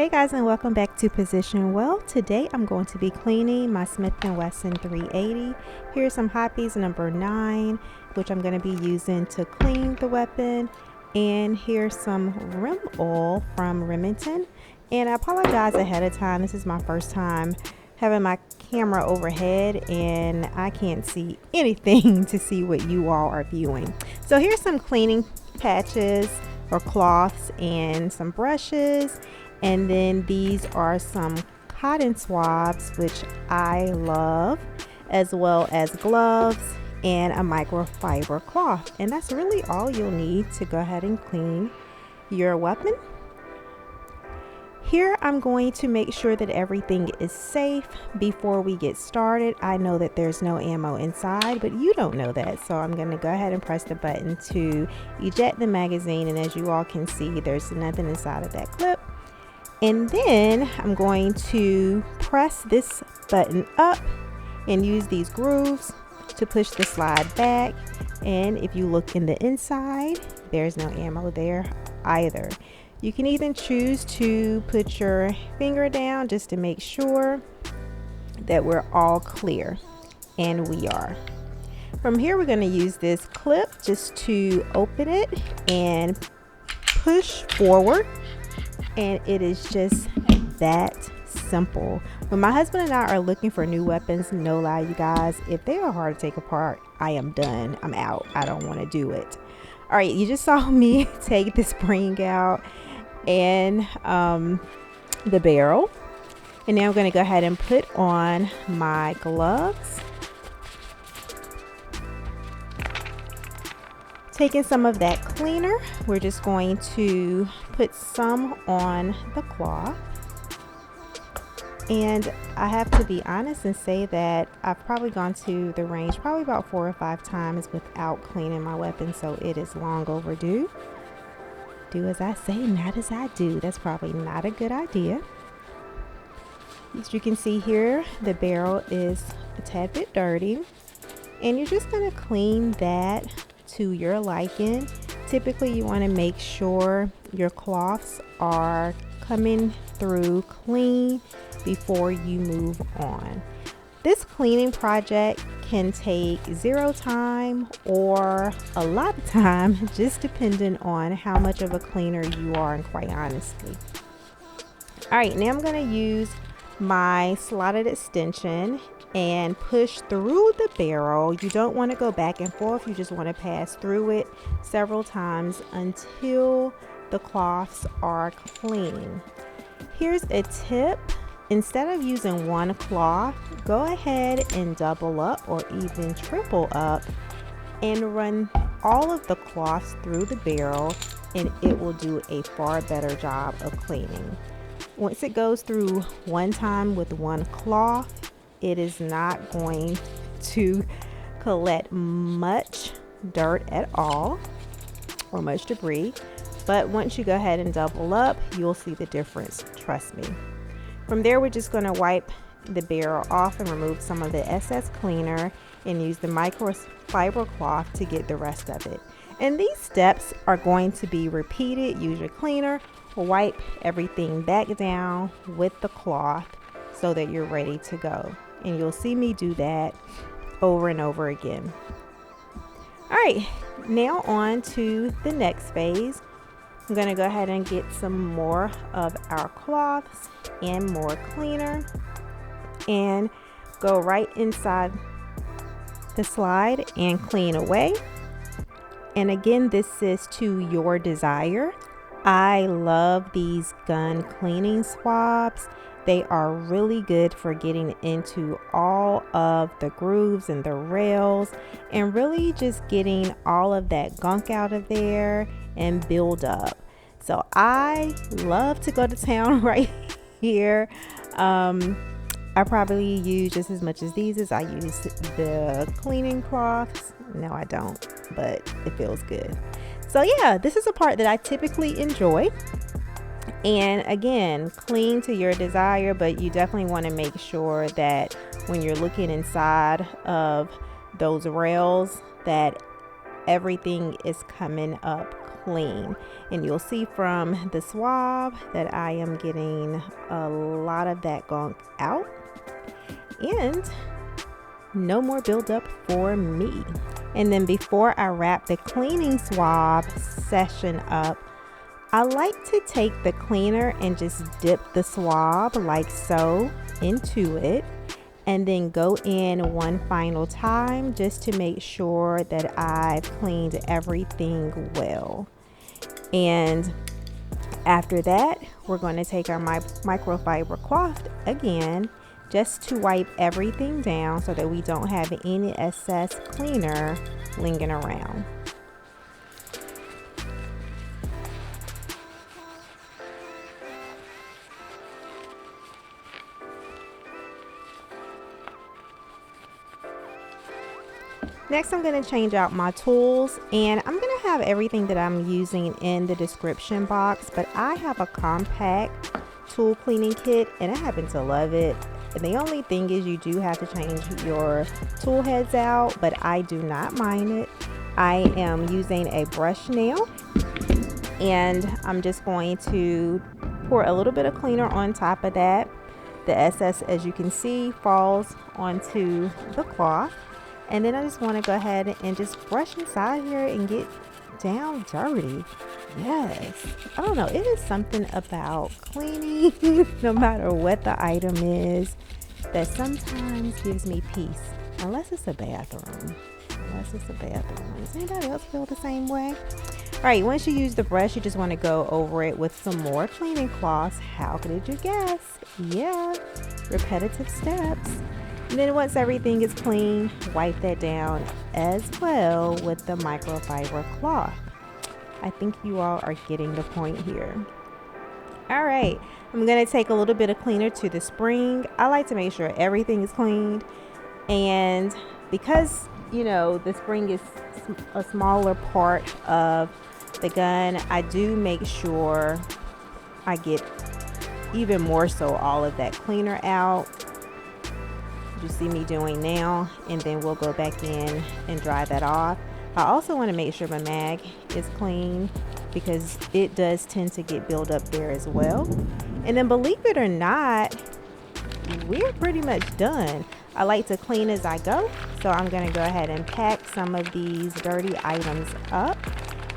Hey guys, and welcome back to Position Well. Today I'm going to be cleaning my Smith and Wesson 380. Here's some hotpiece number 9, which I'm going to be using to clean the weapon. And here's some rim oil from Remington. And I apologize ahead of time. This is my first time having my camera overhead and I can't see anything to see what you all are viewing. So here's some cleaning patches or cloths and some brushes. And then these are some cotton swabs, which I love, as well as gloves and a microfiber cloth. And that's really all you'll need to go ahead and clean your weapon. Here I'm going to make sure that everything is safe before we get started. I know that there's no ammo inside, but you don't know that. So I'm going to go ahead and press the button to eject the magazine. And as you all can see, there's nothing inside of that clip. And then I'm going to press this button up and use these grooves to push the slide back. And if you look in the inside, there's no ammo there either. You can even choose to put your finger down just to make sure that we're all clear, and we are. From here, we're going to use this clip just to open it and push forward. And it is just that simple. When my husband and I are looking for new weapons, no lie, you guys, if they are hard to take apart, I am done. I'm out. I don't want to do it. All right, you just saw me take the spring out and the barrel. And now I'm going to go ahead and put on my gloves. Taking some of that cleaner, we're just going to put some on the cloth. And I have to be honest and say that I've probably gone to the range probably about 4 or 5 times without cleaning my weapon, so it is long overdue. Do as I say, not as I do. That's probably not a good idea. As you can see here, the barrel is a tad bit dirty, and you're just going to clean that to your liking. Typically you want to make sure your cloths are coming through clean before you move on. This cleaning project can take 0 time or a lot of time, just depending on how much of a cleaner you are, and quite honestly. All right, now I'm going to use my slotted extension and push through the barrel. You don't want to go back and forth. You just want to pass through it several times until the cloths are clean. Here's a tip. Instead of using one cloth, go ahead and double up or even triple up and run all of the cloths through the barrel, and it will do a far better job of cleaning. Once it goes through one time with one cloth, it is not going to collect much dirt at all or much debris. But once you go ahead and double up, you'll see the difference, trust me. From there, we're just going to wipe the barrel off and remove some of the excess cleaner and use the microfiber cloth to get the rest of it. And these steps are going to be repeated. Use your cleaner, wipe everything back down with the cloth so that you're ready to go. And you'll see me do that over and over again. All right, now on to the next phase. I'm going to go ahead and get some more of our cloths and more cleaner and go right inside the slide and clean away. And again, this is to your desire. I love these gun cleaning swabs. They are really good for getting into all of the grooves and the rails and really just getting all of that gunk out of there and build up. So I love to go to town right here. I probably use just as much as these as I use the cleaning cloths. No, I don't, but it feels good. So yeah, this is a part that I typically enjoy. And again, clean to your desire, but you definitely want to make sure that when you're looking inside of those rails that everything is coming up clean. And you'll see from the swab that I am getting a lot of that gunk out, and no more buildup for me. And then before I wrap the cleaning swab session up, I like to take the cleaner and just dip the swab like so into it, and then go in one final time just to make sure that I've cleaned everything well. And after that, we're going to take our microfiber cloth again, just to wipe everything down so that we don't have any excess cleaner lingering around. Next, I'm going to change out my tools, and I'm going to have everything that I'm using in the description box, but I have a compact tool cleaning kit and I happen to love it. And the only thing is you do have to change your tool heads out, but I do not mind it. I am using a brush nail, and I'm just going to pour a little bit of cleaner on top of that. The excess, as you can see, falls onto the cloth. And then I just want to go ahead and just brush inside here and get down dirty. Yes, I don't know, it is something about cleaning no matter what the item is that sometimes gives me peace, unless it's a bathroom. Does anybody else feel the same way? All right, once you use the brush, you just want to go over it with some more cleaning cloths. How did you guess? Yeah, repetitive steps. And then once everything is clean, wipe that down as well with the microfiber cloth. I think you all are getting the point here. All right, I'm gonna take a little bit of cleaner to the spring. I like to make sure everything is cleaned, and because you know the spring is a smaller part of the gun, I do make sure I get even more so all of that cleaner out. You see me doing now, and then we'll go back in and dry that off. I also want to make sure my mag is clean because it does tend to get built up there as well. And then believe it or not, we're pretty much done. I like to clean as I go, so I'm going to go ahead and pack some of these dirty items up.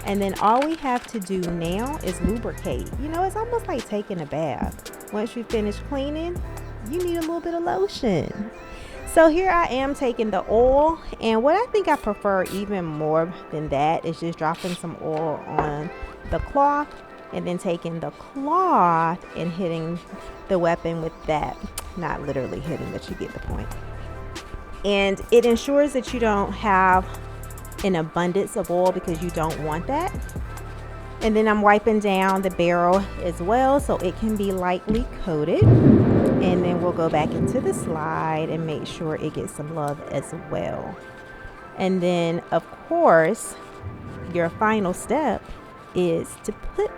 And then all we have to do now is lubricate. You know, it's almost like taking a bath. Once you finish cleaning, you need a little bit of lotion. So here I am taking the oil, and what I think I prefer even more than that is just dropping some oil on the cloth and then taking the cloth and hitting the weapon with that. Not literally hitting, but you get the point. And it ensures that you don't have an abundance of oil because you don't want that. And then I'm wiping down the barrel as well so it can be lightly coated. And then we'll go back into the slide and make sure it gets some love as well. And then, of course, your final step is to put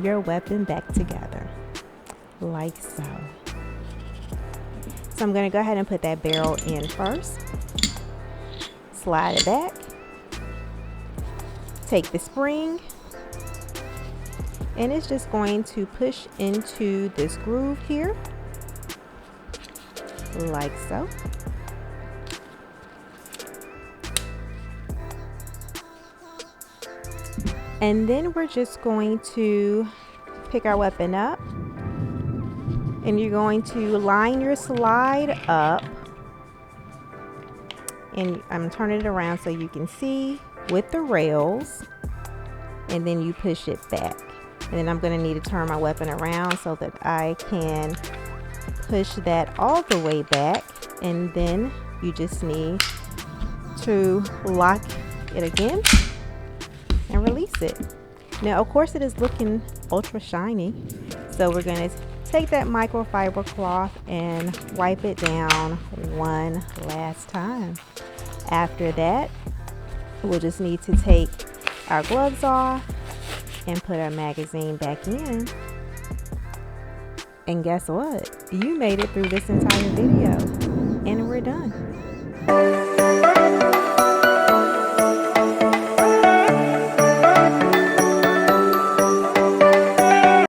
your weapon back together, like so. So I'm going to go ahead and put that barrel in first. Slide it back. Take the spring. And it's just going to push into this groove here, like so. And then we're just going to pick our weapon up, and you're going to line your slide up, and I'm turning it around so you can see with the rails, and then you push it back. And then I'm going to need to turn my weapon around so that I can push that all the way back, and then you just need to lock it again and release it. Now, of course, it is looking ultra shiny, so we're going to take that microfiber cloth and wipe it down one last time. After that, we'll just need to take our gloves off and put our magazine back in. And guess what? You made it through this entire video, and we're done.